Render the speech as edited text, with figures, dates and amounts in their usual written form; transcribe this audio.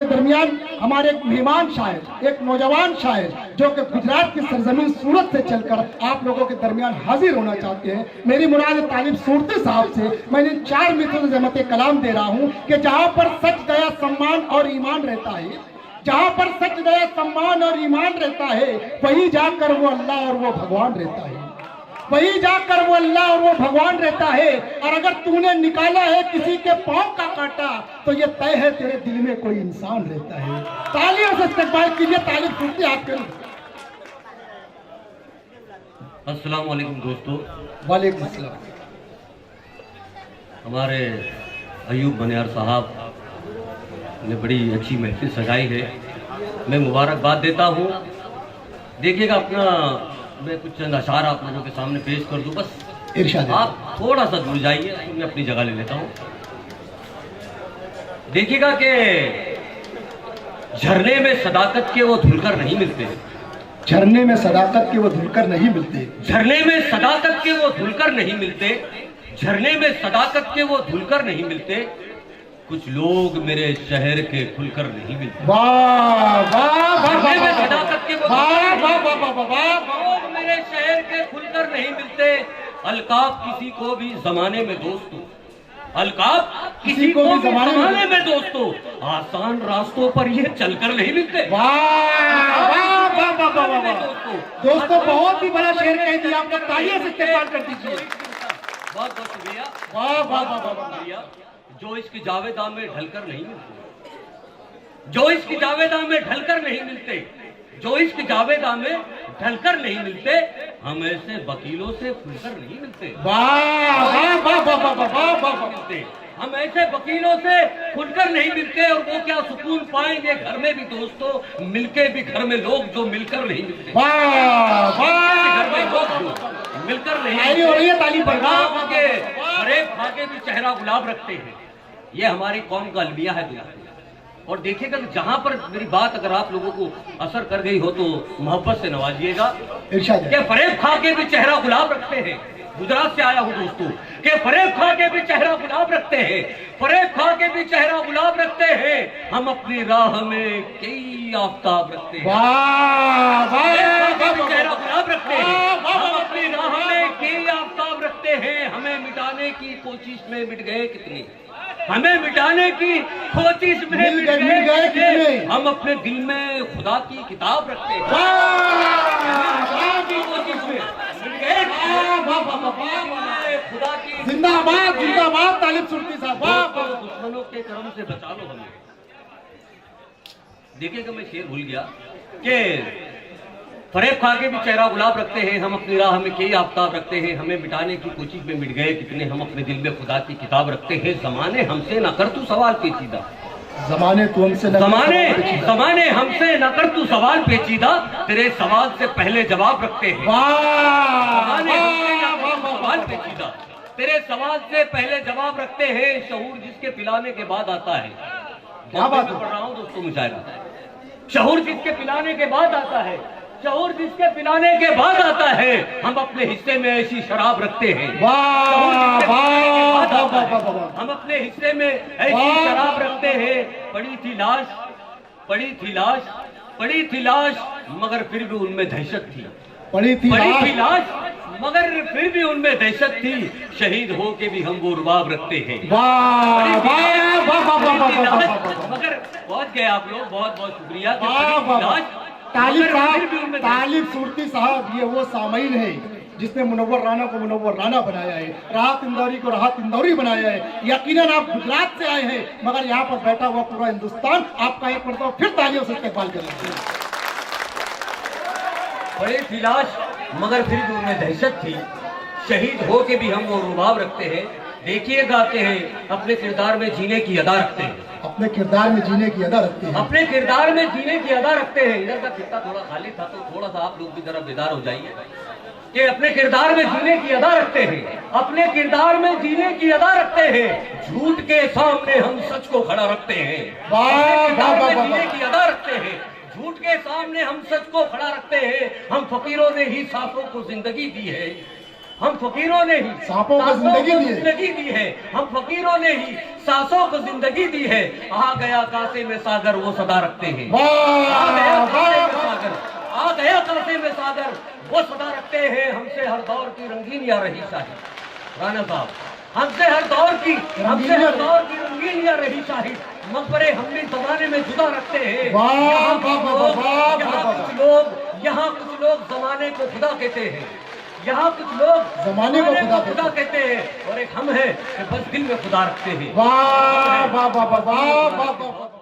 दरमियान हमारे एक मेहमान शायर, एक नौजवान शायर जो कि गुजरात की सरजमीन सूरत से चलकर आप लोगों के दरमियान हाजिर होना चाहते हैं। मेरी मुराद तालिब सूरती साहब से मैं इन 4 मित्रों से जमत कलाम दे रहा हूँ कि जहाँ पर सच दया सम्मान और ईमान रहता है, जहाँ पर सच दया सम्मान और ईमान रहता है, वहीं जाकर वो अल्लाह और वो भगवान रहता है, वहीं जाकर वो अल्लाह और वो भगवान रहता है। और अगर तूने निकाला है किसी के पांव का कांटा तो ये तय है तेरे दिल में कोई इंसान रहता है। तालियों से इस्तकबाल कीजिए तालिब सूरती आपके। अस्सलाम वालेकुम दोस्तों। वालेकुम अस्सलाम। हमारे अयूब बनियार साहब ने बड़ी अच्छी महफिल सजाई है, मैं मुबारकबाद देता हूँ। देखिएगा अपना मैं कुछ चंद अशार आप लोगों के सामने पेश कर दूं, बस इरशाद आप थोड़ा सा जुड़ जाइए, मैं अपनी जगह ले लेता हूँ। देखिएगा कि झरने में सदाकत के वो धुलकर नहीं मिलते, झरने में सदाकत के वो धुलकर नहीं मिलते, झरने में सदाकत के वो धुलकर नहीं मिलते, झरने में सदाकत के वो धुलकर नहीं मिलते, कुछ लोग मेरे शहर के खुलकर नहीं मिलते। वाह वाह झरने में सदाकत के वो वाह लोग मेरे शहर के खुलकर नहीं मिलते। अलकाब किसी को भी जमाने में दोस्तों, अलकाब किसी को भी जमाने में दोस्तों, आसान रास्तों पर ये चलकर नहीं मिलते। दोस्तों बहुत ही बड़ा शेर कह दिया आपने, तालियों से इस्तेमाल कर दीजिए। बहुत बहुत शुक्रिया। वाह वाह वाह वाह। जो इसकी जावेदा में ढलकर नहीं मिलते, जो इसकी जावेदा में ढलकर नहीं मिलते, जो इसकी जावेदा में ढलकर नहीं मिलते, हम ऐसे वकीलों से खुलकर नहीं मिलते। वाह वाह वाह वाह वाह वाह मिलते, हम ऐसे वकीलों से खुलकर नहीं मिलते। और वो क्या सुकून पाएंगे घर में भी दोस्तों, मिलके भी घर में लोग जो मिलकर नहीं मिलते। वाह वाह। घर में लोग जो मिलकर नहीं हो रही है, ताली के फरेब खा के भी चेहरा गुलाब रखते हैं। ये हमारी कौम का अलमिया है दोस्तों। और देखिएगा कि जहां पर मेरी बात अगर आप लोगों को असर कर गई हो तो मोहब्बत से नवाजिएगा। कि फरेब खा के भी चेहरा गुलाब रखते हैं। गुजरात से आया हूं दोस्तों कि फरेब खा के भी चेहरा गुलाब रखते हैं, फरेब खा के भी चेहरा गुलाब रखते हैं, हम अपनी राह में कई आफताब रखते हैं। चेहरा गुलाब रखते हैं, हम अपनी राह में कई आफताब रखते हैं। हमें मिटाने की कोशिश में मिट गए कितने, हमें मिटाने की कोशिश में मिट गए कितने, हम अपने दिल में खुदा की किताब रखते हैं। कोशिश में मिट गए खुदा की। जिंदाबाद जिंदाबाद तालिब सूरती साहब। दुश्मनों के कर्म से बचा लो हमें। देखिएगा मैं शेर भूल गया कि फरेब खा के भी चेहरा गुलाब रखते हैं, हम अपनी राह में कई आफताब रखते हैं, हमें मिटाने की कोशिश में मिट गए कितने, हम अपने दिल में खुदा की किताब रखते हैं। जमाने हमसे न कर तू सवाल पेचीदा, जमाने तू हमसे जमाने हमसे न कर तू सवाल पेचीदा, तेरे सवाल से पहले जवाब रखते हैं। सवाल पेचीदा, तेरे सवाल से पहले जवाब रखते हैं। शहूर जिसके पिलाने के बाद आता है, क्या बात पढ़ रहा हूँ दोस्तों मुशायरा। शहूर जिसके पिलाने के बाद आता है, शहूर जिसके पिलाने के बाद आता है, हम अपने हिस्से में ऐसी शराब रखते हैं। हम अपने हिस्से में ऐसी शराब रखते हैं। पड़ी थी लाश, पड़ी थी लाश, पड़ी थी लाश, मगर फिर भी उनमें दहशत थी। पड़ी थी लाश मगर फिर भी उनमें दहशत थी। शहीद हो के भी हम वो रुबाब रखते हैं। मगर पहुंच गए आप लोग, बहुत बहुत शुक्रिया। तालिब सूरती साहब ये वो सामईन है जिसने मुनव्वर राना को मुनव्वर राना बनाया है, राहत इंदौरी को राहत इंदौरी बनाया है। यकीनन आप गुजरात से आए हैं, मगर यहाँ पर बैठा हुआ पूरा हिंदुस्तान आपका एक मरतबा फिर तालियों से इस्तेमाल करेंगे। बड़े थी लाश मगर फिर भी उनमें दहशत थी। शहीद हो के भी हम वो रुबाब रखते हैं। देखिए गाते हैं, अपने किरदार में जीने की अदा रखते हैं, अपने किरदार में जीने की अदा रखते हैं, अपने किरदार में जीने की अदा रखते हैं। इधर का खिस्सा थोड़ा खाली था तो थोड़ा सा आप लोग भी जरा बेदार हो जाइए कि अपने किरदार में जीने की अदा रखते हैं, अपने किरदार में जीने की अदा रखते हैं। झूठ के सामने हम सच को खड़ा रखते हैं, जीने की अदा रखते हैं। झूठ के सामने हम सच को खड़ा रखते हैं। हम फकीरों ने ही साफों को जिंदगी दी है, हम फकीरों ने ही सांपों को सांसों जिंदगी दी है। हम फकीरों ने ही सांसों को जिंदगी दी है। आ गया कासे में सागर वो सदा रखते हैं। आ गया कासे में सागर, आ गया कासे में सागर वो सदा रखते हैं। हमसे हर दौर की रंगीन या रही शाही। राणा साहब, हमसे हर दौर की रंगीन या रही शाही। मकबरे हम भी जमाने में जुदा रखते हैं। यहाँ कुछ लोग जमाने को खुदा कहते हैं। यहाँ कुछ लोग जमाने को खुदा कहते हैं और एक हम हैं कि बस दिल में खुदा रखते हैं। वाह वाह वाह वाह वाह वाह वाह।